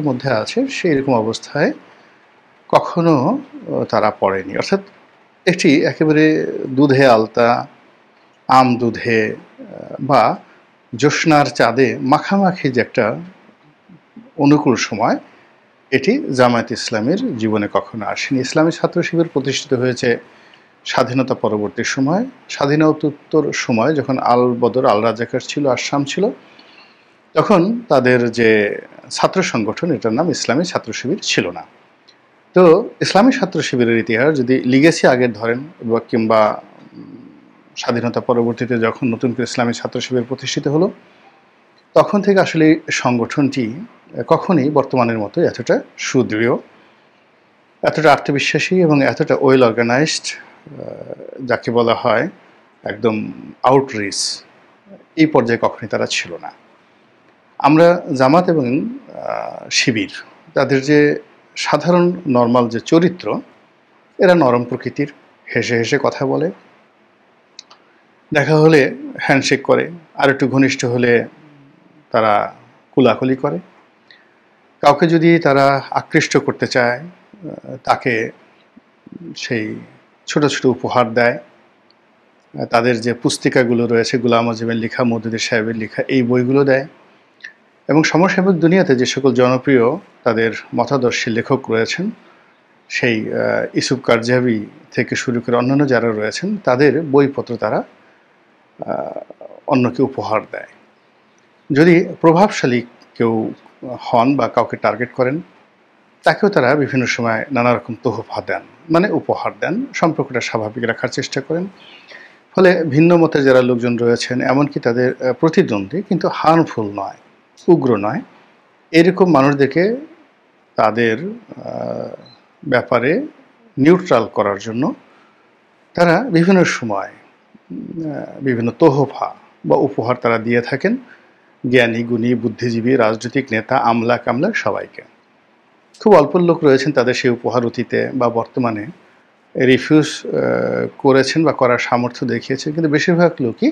মধ্যে আছে সেই রকম অবস্থায় কখনো তারা পড়েনি। অর্থাৎ একটি একেবারে দুধে আলতা, আম দুধে বা জ্যোৎস্নার চাঁদে মাখামাখি যে একটা অনুকূল সময়, এটি জামায়াতে ইসলামীর জীবনে কখনো আসেনি। ইসলামী ছাত্র শিবির প্রতিষ্ঠিত হয়েছে স্বাধীনতা পরবর্তী সময়, স্বাধীনতোত্তর সময় যখন আল বদর, আল রাজাকার ছিল, আসাম ছিল, তখন তাদের যে ছাত্র সংগঠন এটার নাম ইসলামী ছাত্র শিবির ছিল না। তো ইসলামী ছাত্র শিবিরের ইতিহাস যদি লিগেসি আগের ধরেন কিংবা স্বাধীনতা পরবর্তীতে যখন নতুন করে ইসলামী ছাত্র শিবির প্রতিষ্ঠিত হলো, তখন থেকে আসলে সংগঠনটি কখনই বর্তমানের মতো এতটা সুদৃঢ়, এতটা আত্মবিশ্বাসী এবং এতটা ওয়েল অর্গানাইজড, যাকে বলা হয় একদম আউটরিচ, এই পর্যায়ে কখনই তারা ছিল না। আমরা জামাত এবং শিবির, তাদের যে সাধারণ নর্মাল যে চরিত্র, এরা নরম প্রকৃতির, হেসে হেসে কথা বলে, দেখা হলে হ্যান্ডশেক করে, আর একটু ঘনিষ্ঠ হলে তারা কুলাকুলি করে। কাউকে যদি তারা আকৃষ্ট করতে চায়, তাকে সেই ছোট ছোট উপহার দেয়। তাদের যে পুস্তিকাগুলো রয়েছে, গোলাম আজমের লেখা, মওদুদী সাহেবের লেখা, এই বইগুলো দেয়। এবং সমসাময়িক দুনিয়াতে যে সকল জনপ্রিয় তাদের মতাদর্শী লেখক রয়েছেন, সেই ইউসুফ কারজাভি থেকে শুরু করে অন্যান্য যারা রয়েছেন, তাদের বইপত্র তারা অন্যকে উপহার দেয়। যদি প্রভাবশালী কেউ হন বা কাউকে টার্গেট করেন, তাকেও তারা বিভিন্ন সময় নানা রকম তোহফা দেন, মানে উপহার দেন, সম্পর্কটা স্বাভাবিক রাখার চেষ্টা করেন। ফলে ভিন্ন মতের যারা লোকজন রয়েছেন, এমনকি তাদের প্রতিদ্বন্দ্বী কিন্তু হার্মফুল নয়, উগ্র নয়, এরকম মানুষদেরকে তাদের ব্যাপারে নিউট্রাল করার জন্য তারা বিভিন্ন সময় বিভিন্ন তোহফা বা উপহার তারা দিয়ে থাকেন জ্ঞানী, গুণী, বুদ্ধিজীবী, রাজনৈতিক নেতা, আমলা কামলা সবাইকে। খুব অল্প লোক রয়েছেন তাদের সেই উপহার অতীতে বা বর্তমানে রিফিউজ করেছেন বা করার সামর্থ্য দেখিয়েছেন, কিন্তু বেশিরভাগ লোকই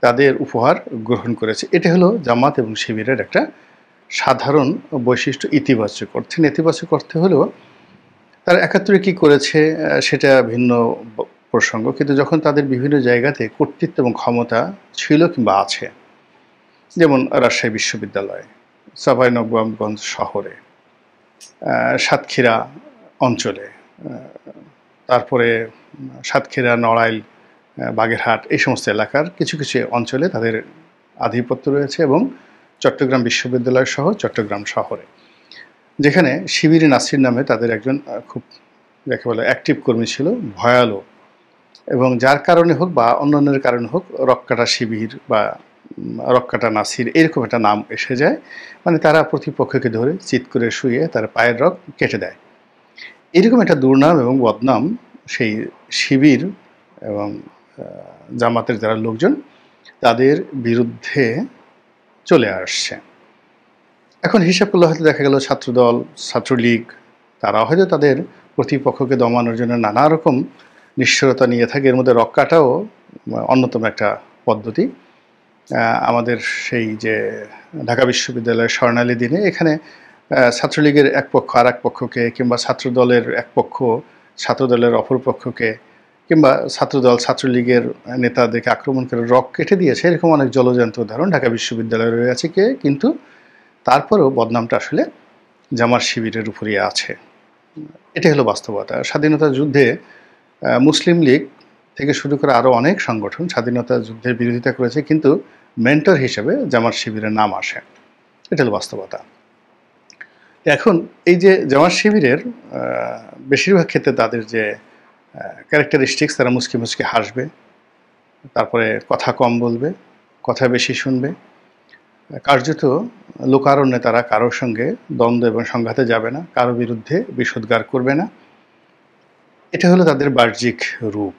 তাদের উপহার গ্রহণ করেছে। এটা হলো জামাত এবং শিবিরের একটা সাধারণ বৈশিষ্ট্য। ইতিবাচক অর্থে, নেতিবাচক অর্থে হলেও তারা ৭১ কী করেছে সেটা ভিন্ন প্রসঙ্গ, কিন্তু যখন তাদের বিভিন্ন জায়গাতে কর্তৃত্ব এবং ক্ষমতা ছিল কিংবা আছে, যেমন রাজশাহী বিশ্ববিদ্যালয়, চাঁপাইনবাবগঞ্জ শহরে, সাতক্ষীরা অঞ্চলে, তারপরে সাতক্ষীরা, নড়াইল, বাগেরহাট, এই সমস্ত এলাকার কিছু কিছু অঞ্চলে তাদের আধিপত্য রয়েছে, এবং চট্টগ্রাম বিশ্ববিদ্যালয় সহ চট্টগ্রাম শহরে, যেখানে শিবির নাসির নামে তাদের একজন খুব যাকে বলে অ্যাক্টিভ কর্মী ছিল, ভয়ালো, এবং যার কারণে হোক বা অন্যান্যের কারণে হোক রক্কাটা শিবির বা রক্কাটা নাসির এরকম একটা নাম এসে যায়। মানে তারা প্রতিপক্ষকে ধরে চিৎ করে শুয়ে তার পায়ের রগ কেটে দেয়। এরকম একটা দুর্নাম এবং বদনাম সেই শিবির এবং জামাতের যারা লোকজন, তাদের বিরুদ্ধে চলে আসছে। এখন হিসাব করলে হয়তো দেখা গেল ছাত্রদল, ছাত্রলীগ, তারা হয়তো তাদের প্রতিপক্ষকে দমানোর জন্য নানা রকম নিশ্চয়তা নিয়ে থাকে। এর মধ্যে রক্কাটাও অন্যতম একটা পদ্ধতি। আমাদের সেই যে ঢাকা বিশ্ববিদ্যালয়ের স্বর্ণালী দিনে এখানে ছাত্রলীগের এক পক্ষ আর এক পক্ষকে, কিংবা ছাত্রদলের এক পক্ষ ছাত্রদলের অপর পক্ষকে, কিংবা ছাত্রদল ছাত্রলীগের নেতাদেরকে আক্রমণ করে রক কেটে দিয়েছে, এরকম অনেক জলজান্ত উদাহরণ ঢাকা বিশ্ববিদ্যালয়ে রয়েছে। কিন্তু তারপরেও বদনামটা আসলে জামাত শিবিরের উপরই আছে। এটাই হলো বাস্তবতা। স্বাধীনতা যুদ্ধে মুসলিম লীগ থেকে শুরু করে আরও অনেক সংগঠন স্বাধীনতা যুদ্ধের বিরোধিতা করেছে, কিন্তু মেন্টর হিসেবে জামাত শিবিরের নাম আসে। এটা হলো বাস্তবতা। এখন এই যে জামাত শিবিরের বেশিরভাগ ক্ষেত্রে তাদের যে ক্যারেক্টারিস্টিক্স, তারা মুচকি মুচকি হাসবে, তারপরে কথা কম বলবে, কথা বেশি শুনবে, কার্যত লোকারণ্যে তারা কারোর সঙ্গে দ্বন্দ্ব এবং সংঘাতে যাবে না, কারো বিরুদ্ধে বিষোদ্গার করবে না। এটা হলো তাদের বাহ্যিক রূপ।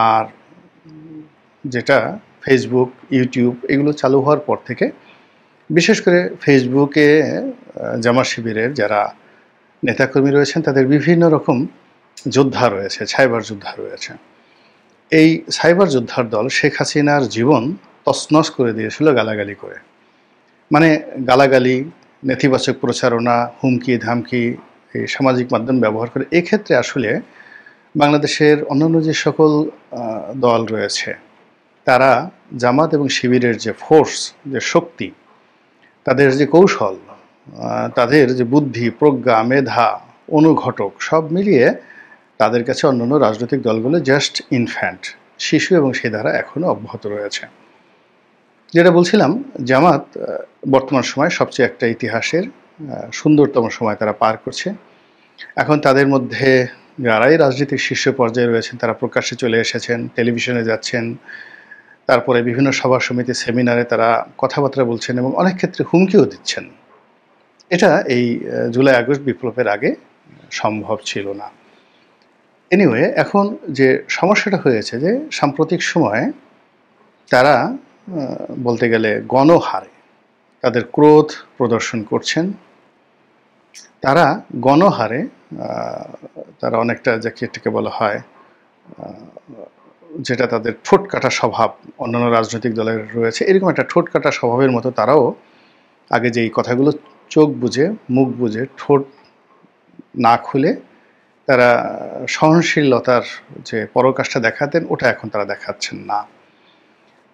আর যেটা ফেসবুক, ইউটিউব এগুলো চালু হওয়ার পর থেকে, বিশেষ করে ফেসবুকে জামাত শিবিরের যারা নেতাকর্মী রয়েছেন, তাদের বিভিন্ন রকম যোদ্ধা রয়েছে, সাইবার যোদ্ধা রয়েছে। এই সাইবার যোদ্ধার দল শেখ হাসিনার জীবন তছনছ করে দিয়েছিল গালাগালি করে। মানে গালাগালি, নেতিবাচক প্রচারণা, হুমকি ধামকি এই সামাজিক মাধ্যম ব্যবহার করে। এক্ষেত্রে আসলে বাংলাদেশের অন্যান্য যে সকল দল রয়েছে তারা জামাত এবং শিবিরের যে ফোর্স, যে শক্তি, তাদের যে কৌশল, তাদের যে বুদ্ধি, প্রজ্ঞা, মেধা, অনুঘটক সব মিলিয়ে তাদের কাছে অন্যান্য রাজনৈতিক দলগুলো জাস্ট ইনফ্যান্ট, শিশু, এবং সেই ধারা এখনও অব্যাহত রয়েছে। যেটা বলছিলাম, জামাত বর্তমান সময় সবচেয়ে একটা ইতিহাসের সুন্দরতম সময় তারা পার করছে। এখন তাদের মধ্যে যারাই রাজনীতির শীর্ষ পর্যায়ে রয়েছেন তারা প্রকাশ্যে চলে এসেছেন, টেলিভিশনে যাচ্ছেন, তারপরে বিভিন্ন সভা সমিতি, সেমিনারে তারা কথাবার্তা বলছেন এবং অনেক ক্ষেত্রে হুমকিও দিচ্ছেন। এটা এই জুলাই আগস্ট বিপ্লবের আগে সম্ভব ছিল না। এনিওয়ে, এখন যে সমস্যাটা হয়েছে যে সাম্প্রতিক সময়ে তারা বলতে গেলে গণহারে তাদের ক্রোধ প্রদর্শন করছেন। তারা গণহারে তারা অনেকটা যাকে বলা হয়, যেটা তাদের ঠোঁট কাটা স্বভাব অন্যান্য রাজনৈতিক দলের রয়েছে, এরকম একটা ঠোঁট কাটা স্বভাবের মতো তারাও আগে যেই কথাগুলো চোখ বুজে, মুখ বুজে, ঠোঁট না খুলে তারা সহনশীলতার যে পরাকাষ্ঠা দেখাতেন, ওটা এখন তারা দেখাচ্ছেন না।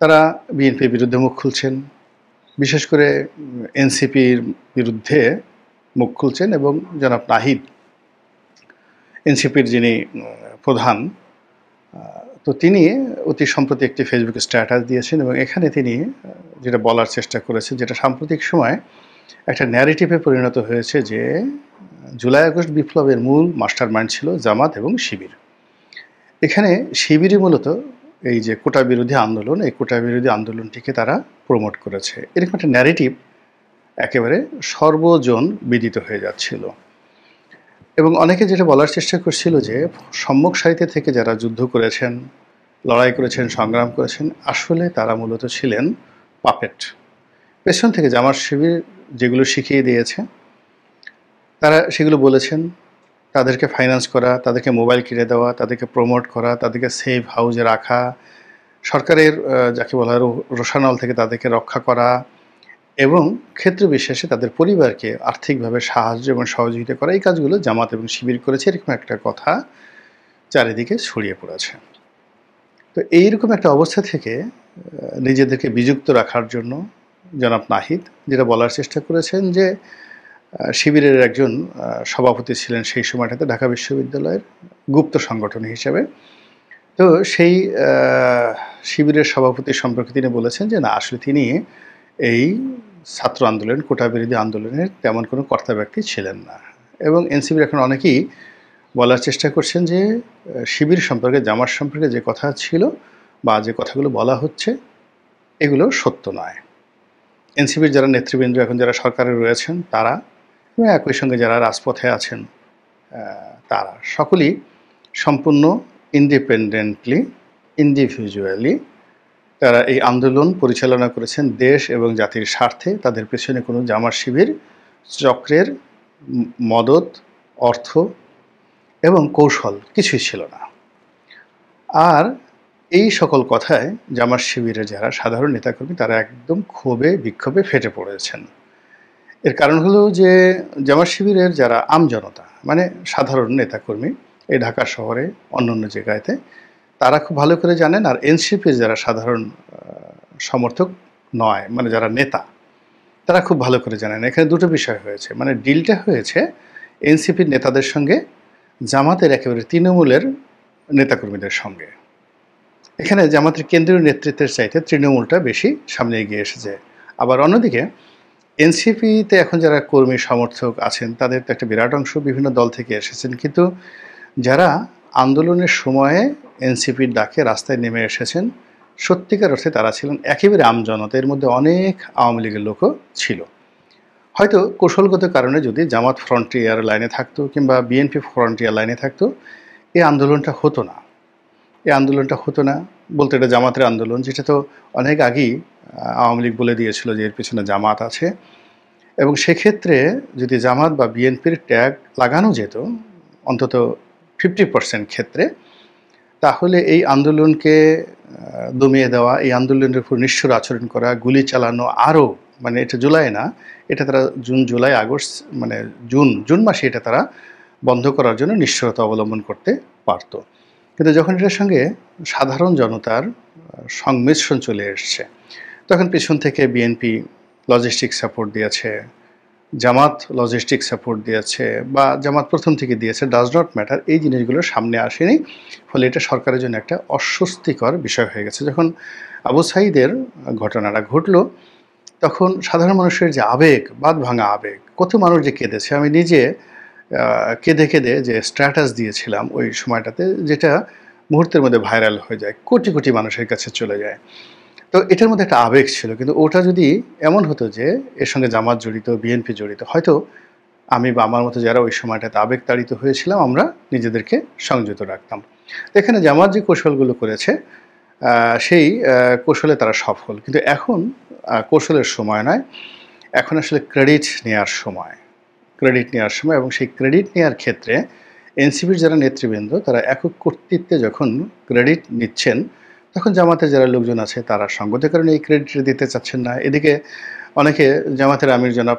তারা বিএনপির বিরুদ্ধে মুখ খুলছেন, বিশেষ করে এনসিপির বিরুদ্ধে মুখ খুলছেন, এবং জনাব নাহিদ, এনসিপির যিনি প্রধান, তো তিনি অতি সম্প্রতি একটি ফেসবুক স্ট্যাটাস দিয়েছেন এবং এখানে তিনি যেটা বলার চেষ্টা করেছেন, যেটা সাম্প্রতিক সময় একটা ন্যারেটিভে পরিণত হয়েছে, যে জুলাই আগস্ট বিপ্লবের মূল মাস্টার মাইন্ড ছিল জামাত এবং শিবির। এখানে শিবিরই মূলত এই যে কোটা বিরোধী আন্দোলন, এই কোটা বিরোধী আন্দোলনটিকে তারা প্রমোট করেছে, এরকম একটা ন্যারেটিভ একেবারে সর্বজন বিদিত হয়ে যাচ্ছিল। এবং অনেকে যেটা বলার চেষ্টা করছিল যে সম্মুখ সারিতে থেকে যারা যুদ্ধ করেছেন, লড়াই করেছেন, সংগ্রাম করেছেন, আসলে তারা মূলত ছিলেন পাপেট। পেছন থেকে জামাত শিবির যেগুলো শিখিয়ে দিয়েছে তারা সেগুলো বলেছেন। তাদেরকে ফাইন্যান্স করা, তাদেরকে মোবাইল কিনে দেওয়া, তাদেরকে প্রমোট করা, তাদেরকে সেফ হাউসে রাখা, সরকারের যাকে বলা হয় রোষানল থেকে তাদেরকে রক্ষা করা, এবং ক্ষেত্র বিশেষে তাদের পরিবারকে আর্থিকভাবে সাহায্য এবং সহযোগিতা করা, এই কাজগুলো জামাত এবং শিবির করেছে, এরকম একটা কথা চারিদিকে ছড়িয়ে পড়েছে। তো এইরকম একটা অবস্থা থেকে নিজেদেরকে বিযুক্ত রাখার জন্য জনাব নাহিদ যেটা বলার চেষ্টা করেছেন, যে শিবিরের একজন সভাপতি ছিলেন সেই সময়টাতে ঢাকা বিশ্ববিদ্যালয়ের গুপ্ত সংগঠন হিসেবে। তো সেই শিবিরের সভাপতি সম্পর্কে তিনি বলেছেন যে না, আসলে তিনি এই ছাত্র আন্দোলন, কোটা বিরোধী আন্দোলনের তেমন কোনো কর্তা ব্যক্তি ছিলেন না। এবং এনসিপির এখন অনেকেই বলার চেষ্টা করছেন যে শিবির সম্পর্কে, জামাত সম্পর্কে যে কথা ছিল বা যে কথাগুলো বলা হচ্ছে এগুলো সত্য নয়। এনসিপির যারা নেতৃবৃন্দ এখন যারা সরকারে রয়েছেন তারা, এবং একই সঙ্গে যারা রাজপথে আছেন তারা সকলেই সম্পূর্ণ ইন্ডিপেন্ডেন্টলি, ইন্ডিভিজুয়ালি তারা এই আন্দোলন পরিচালনা করেছেন দেশ এবং জাতির স্বার্থে। তাদের পেছনে কোনো জামাত শিবির চক্রের মদত, অর্থ এবং কৌশল কিছুই ছিল না। আর এই সকল কথায় জামাত শিবিরের যারা সাধারণ নেতাকর্মী তারা একদম ক্ষোভে বিক্ষোভে ফেটে পড়েছেন। এর কারণ হলো যে জামাত শিবিরের যারা আমজনতা, মানে সাধারণ নেতাকর্মী এই ঢাকা শহরে অন্যান্য জায়গাতে, তারা খুব ভালো করে জানেন, আর এনসিপির যারা সাধারণ সমর্থক নয়, মানে যারা নেতা, তারা খুব ভালো করে জানেন এখানে দুটো বিষয় হয়েছে। মানে ডিলটা হয়েছে এনসিপির নেতাদের সঙ্গে, জামাতের একেবারে তৃণমূলের নেতাকর্মীদের সঙ্গে। এখানে জামাতের কেন্দ্রীয় নেতৃত্বের চাইতে তৃণমূলটা বেশি সামনে এগিয়ে এসেছে। আবার অন্যদিকে এনসিপিতে এখন যারা কর্মী সমর্থক আছেন তাদের তো একটা বিরাট অংশ বিভিন্ন দল থেকে এসেছেন, কিন্তু যারা আন্দোলনের সময়ে এনসিপির ডাকে রাস্তায় নেমে এসেছেন সত্যিকার অর্থে তারা ছিলেন একেবারে আমজনতা। এর মধ্যে অনেক আওয়ামী লীগের লোকও ছিল। হয়তো কৌশলগত কারণে যদি জামাত ফ্রন্টিয়ার লাইনে থাকতো কিংবা বিএনপি ফ্রন্টিয়ার লাইনে থাকতো, এই আন্দোলনটা হতো না। এই আন্দোলনটা হতো না বলতে এটা জামাতের আন্দোলন, যেটা তো অনেক আগেই আওয়ামী লীগ বলে দিয়েছিল যে এর পিছনে জামাত আছে। এবং সেক্ষেত্রে যদি জামাত বা বিএনপির ট্যাগ লাগানো যেত অন্তত 50% ক্ষেত্রে, তাহলে এই আন্দোলনকে দমিয়ে দেওয়া, এই আন্দোলনের উপর নিষ্ঠুর আচরণ করা, গুলি চালানো, আরও মানে এটা জুলাই না, এটা তারা জুন, জুলাই, আগস্ট মানে জুন মাসে এটা তারা বন্ধ করার জন্য নিশ্চয়তা অবলম্বন করতে পারত। কিন্তু যখন এটার সঙ্গে সাধারণ জনতার সংমিশ্রণ চলে এসছে, তখন পেছন থেকে বিএনপি লজিস্টিক সাপোর্ট দিয়েছে, জামাত লজিস্টিক সাপোর্ট দিয়েছে, বা জামাত প্রথম থেকে দিয়েছে, ডাজ নট ম্যাটার, এই জিনিসগুলো সামনে আসেনি। ফলে এটা সরকারের জন্য একটা অস্বস্তিকর বিষয় হয়ে গেছে। যখন আবু সাঈদের ঘটনাটা ঘটলো, তখন সাধারণ মানুষের যে আবেগ, বাঁধভাঙা আবেগ, কত মানুষ যে কেঁদেছে। আমি নিজে কেঁদে কেঁদে যে স্ট্যাটাস দিয়েছিলাম ওই সময়টাতে, যেটা মুহূর্তের মধ্যে ভাইরাল হয়ে যায়, কোটি কোটি মানুষের কাছে চলে যায়। তো এটার মধ্যে একটা আবেগ ছিল, কিন্তু ওটা যদি এমন হতো যে এর সঙ্গে জামাত জড়িত, বিএনপি জড়িত, হয়তো আমি বা আমার মতো যারা ওই সময়টাতে আবেগ তাড়িত হয়েছিলাম, আমরা নিজেদেরকে সংযত রাখতাম। এখানে জামাত যে কৌশলগুলো করেছে, সেই কৌশলে তারা সফল। কিন্তু এখন কৌশলের সময় নয়, এখন আসলে ক্রেডিট নেওয়ার সময়। এবং সেই ক্রেডিট নেওয়ার ক্ষেত্রে এনসিপির যারা নেতৃবৃন্দ, তারা একক কর্তৃত্বে যখন ক্রেডিট নিচ্ছেন, তখন জামাতের যারা লোকজন আছে তারা সঙ্গতের কারণে এই ক্রেডিট দিতে চাচ্ছেন না। এদিকে অনেকে জামাতের আমির জনাব